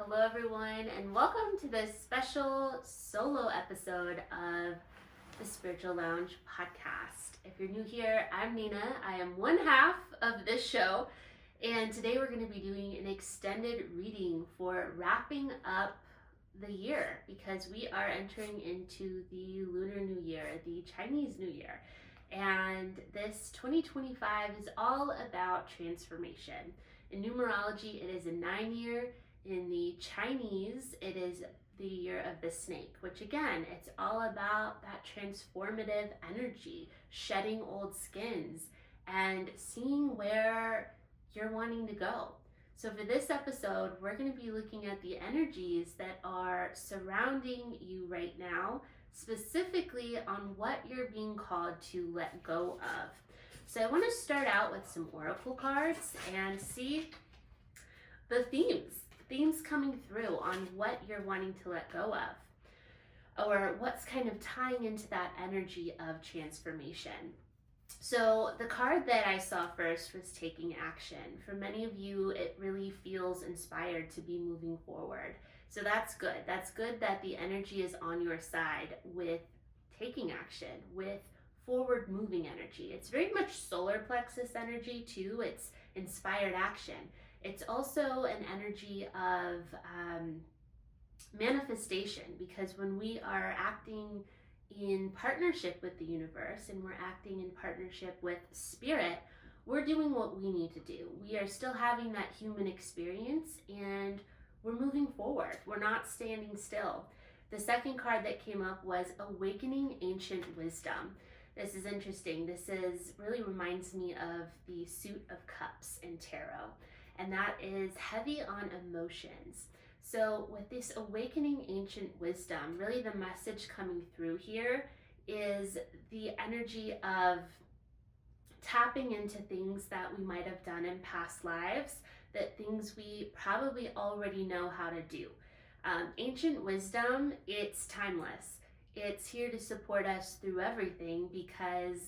Hello, everyone, and welcome to this special solo episode of the Spiritual Lounge podcast. If you're new here, I'm Nina. I am one half of this show, and today we're going to be doing an extended reading for wrapping up the year because we are entering into the Lunar New Year, the Chinese New Year. And this 2025 is all about transformation. In numerology, it is a 9-year. In the Chinese, it is the year of the snake, which again, it's all about that transformative energy, shedding old skins and seeing where you're wanting to go. So for this episode, we're going to be looking at the energies that are surrounding you right now, specifically on what you're being called to let go of. So I want to start out with some oracle cards and see the themes coming through on what you're wanting to let go of, or what's kind of tying into that energy of transformation. So the card that I saw first was taking action. For many of you, it really feels inspired to be moving forward. So that's good. That's good that the energy is on your side with taking action, with forward moving energy. It's very much solar plexus energy too. It's inspired action. It's also an energy of manifestation, because when we are acting in partnership with the universe and we're acting in partnership with spirit, we're doing what we need to do. We are still having that human experience and we're moving forward. We're not standing still. The second card that came up was Awakening Ancient Wisdom. This is interesting. This really reminds me of the Suit of Cups in tarot. And that is heavy on emotions. So with this Awakening Ancient Wisdom, really the message coming through here is the energy of tapping into things that we might have done in past lives, that things we probably already know how to do. Ancient wisdom, it's timeless. It's here to support us through everything because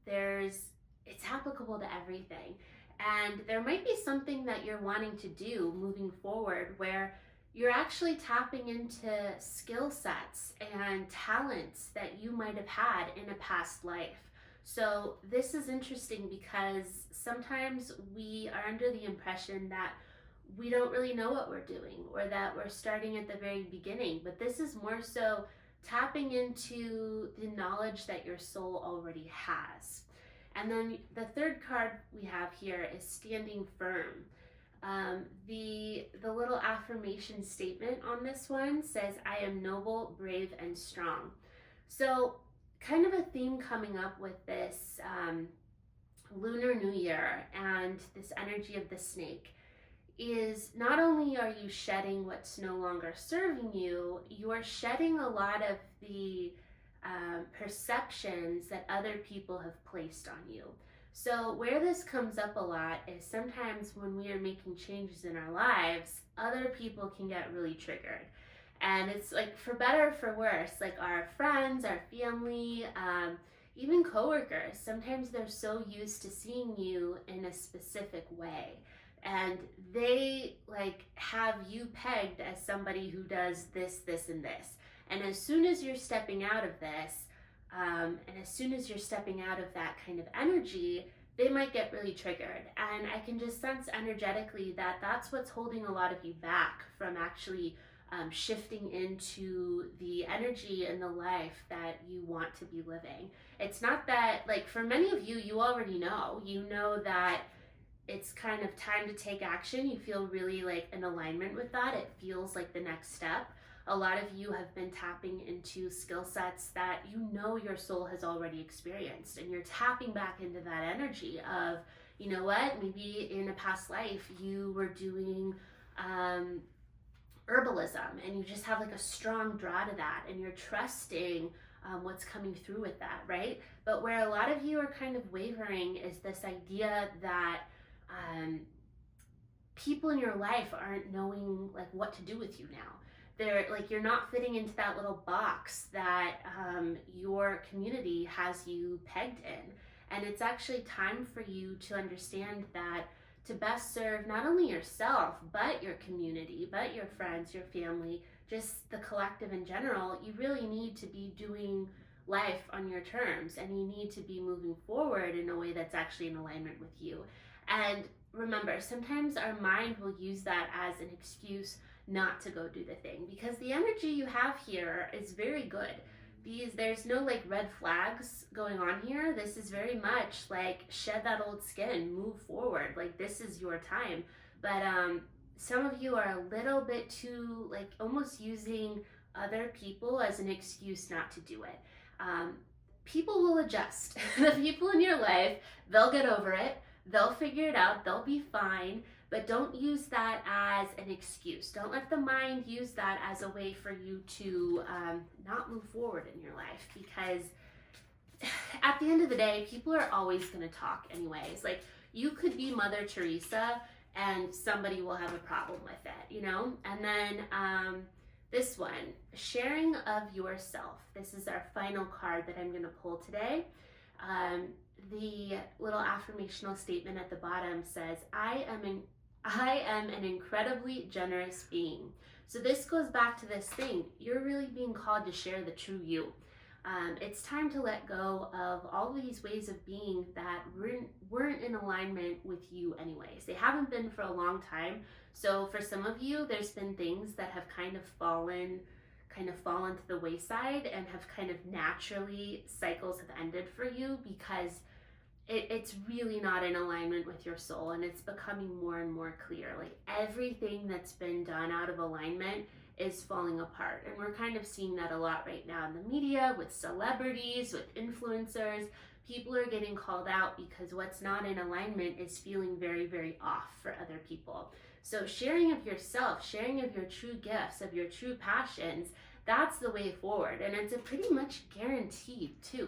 it's applicable to everything. And there might be something that you're wanting to do moving forward where you're actually tapping into skill sets and talents that you might have had in a past life. So this is interesting because sometimes we are under the impression that we don't really know what we're doing or that we're starting at the very beginning. But this is more so tapping into the knowledge that your soul already has. And then the third card we have here is Standing Firm. The little affirmation statement on this one says, I am noble, brave, and strong. So kind of a theme coming up with this Lunar New Year and this energy of the snake is not only are you shedding what's no longer serving you, you are shedding a lot of the perceptions that other people have placed on you. So where this comes up a lot is sometimes when we are making changes in our lives, other people can get really triggered. And it's like for better or for worse, like our friends, our family, even coworkers, sometimes they're so used to seeing you in a specific way. And they like have you pegged as somebody who does this, this, and this. And as soon as you're stepping out of this, and as soon as you're stepping out of that kind of energy, they might get really triggered. And I can just sense energetically that that's what's holding a lot of you back from actually shifting into the energy and the life that you want to be living. It's not that, like for many of you, you already know. You know that it's kind of time to take action. You feel really like in alignment with that. It feels like the next step. A lot of you have been tapping into skill sets that you know your soul has already experienced, and you're tapping back into that energy of, you know what, maybe in a past life you were doing herbalism and you just have like a strong draw to that and you're trusting what's coming through with that, right? But where a lot of you are kind of wavering is this idea that people in your life aren't knowing like what to do with you now. They're like, you're not fitting into that little box that your community has you pegged in. And it's actually time for you to understand that to best serve not only yourself, but your community, but your friends, your family, just the collective in general, you really need to be doing life on your terms, and you need to be moving forward in a way that's actually in alignment with you. And remember, sometimes our mind will use that as an excuse not to go do the thing, because the energy you have here is very good. There's no like red flags going on here. This is very much like shed that old skin, move forward. Like this is your time. But some of you are a little bit too like almost using other people as an excuse not to do it. People will adjust. The people in your life, they'll get over it. They'll figure it out. They'll be fine. But don't use that as an excuse. Don't let the mind use that as a way for you to not move forward in your life, because at the end of the day, people are always going to talk anyways. Like you could be Mother Teresa and somebody will have a problem with it, you know? And then this one, sharing of yourself. This is our final card that I'm going to pull today. The little affirmational statement at the bottom says, I am an incredibly generous being. So this goes back to this thing. You're really being called to share the true you. It's time to let go of all these ways of being that weren't in alignment with you anyways. They haven't been for a long time. So for some of you, there's been things that have kind of fallen to the wayside and have kind of naturally, cycles have ended for you because it's really not in alignment with your soul, and it's becoming more and more clear. Like everything that's been done out of alignment is falling apart. And we're kind of seeing that a lot right now in the media, with celebrities, with influencers. People are getting called out because what's not in alignment is feeling very, very off for other people. So sharing of yourself, sharing of your true gifts, of your true passions, that's the way forward. And it's a pretty much guaranteed too.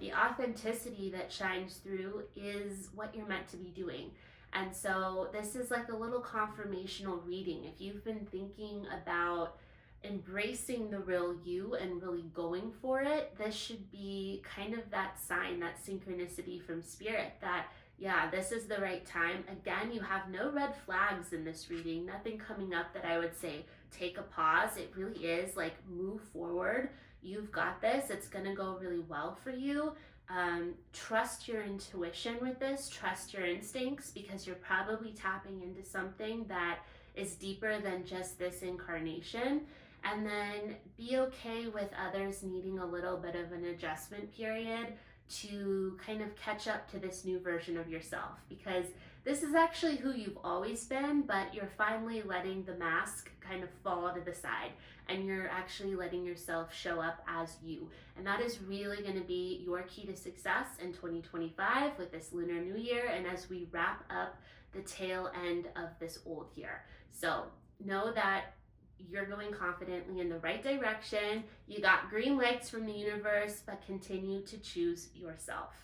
The authenticity that shines through is what you're meant to be doing. And so this is like a little confirmational reading. If you've been thinking about embracing the real you and really going for it, this should be kind of that sign, that synchronicity from spirit that, yeah, this is the right time. Again, you have no red flags in this reading, nothing coming up that I would say take a pause. It really is like move forward. You've got this. It's going to go really well for you. Trust your intuition with this. Trust your instincts, because you're probably tapping into something that is deeper than just this incarnation. And then be okay with others needing a little bit of an adjustment period to kind of catch up to this new version of yourself, because this is actually who you've always been, but you're finally letting the mask kind of fall to the side, and you're actually letting yourself show up as you. And that is really going to be your key to success in 2025 with this Lunar New Year, and as we wrap up the tail end of this old year. So know that you're going confidently in the right direction. You got green lights from the universe, but continue to choose yourself.